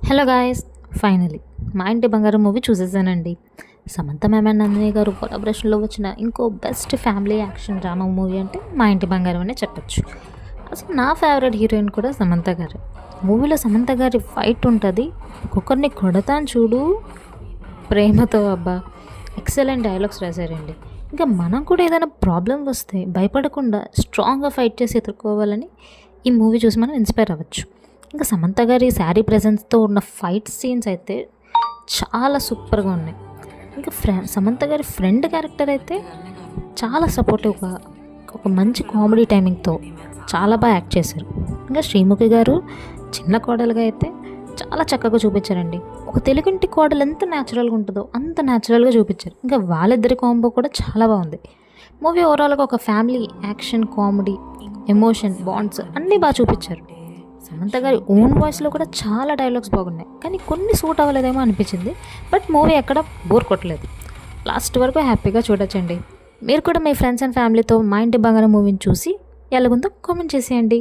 Hello guys, finally Maa Inti Bangaram movie చూసేసానండి. Samantha ma'am and Nandini గారు కొలాబరేషన్లో వచ్చిన ఇంకో best family action drama movie అంటే మా ఇంటి బంగారం అనే చెప్పచ్చు. అసలు నా ఫేవరెట్ హీరోయిన్ కూడా సమంత గారు. మూవీలో సమంత గారి ఫైట్ ఉంటుంది, ఒక్కొక్కరిని కొడతాను చూడు ప్రేమతో. అబ్బా, ఎక్సలెంట్ డైలాగ్స్ రాశారండి. ఇంకా మనం కూడా ఏదైనా ప్రాబ్లం వస్తే భయపడకుండా స్ట్రాంగ్గా ఫైట్ చేసి ఎదుర్కోవాలని ఈ మూవీ చూసి మనం ఇన్స్పైర్ అవ్వచ్చు. ఇంకా సమంత గారి శారీ ప్రెజెన్స్తో ఉన్న ఫైట్ సీన్స్ అయితే చాలా సూపర్గా ఉన్నాయి. ఇంకా సమంత గారి ఫ్రెండ్ క్యారెక్టర్ అయితే చాలా సపోర్టివ్గా, ఒక మంచి కామెడీ టైమింగ్తో చాలా బాగా యాక్ట్ చేశారు. ఇంకా శ్రీముఖి గారు చిన్న కోడలుగా అయితే చాలా చక్కగా చూపించారండి. ఒక తెలుగింటి కోడలు ఎంత న్యాచురల్గా ఉంటుందో అంత న్యాచురల్గా చూపించారు. ఇంకా వాళ్ళిద్దరి కాంబో కూడా చాలా బాగుంది. మూవీ ఓవరాల్గా ఒక family action, comedy, emotion, bonds అన్నీ బాగా చూపించారు. సమంత గారి ఓన్ వాయిస్లో కూడా చాలా డైలాగ్స్ బాగున్నాయి, కానీ కొన్ని సూట్ అవ్వలేదేమో అనిపించింది. బట్ మూవీ ఎక్కడ బోర్ కొట్టలేదు, లాస్ట్ వరకు హ్యాపీగా చూడొచ్చండి. మీరు కూడా మీ ఫ్రెండ్స్ అండ్ ఫ్యామిలీతో మా ఇంటి బంగారం మూవీని చూసి ఎలాగుందో కామెంట్ చేసేయండి.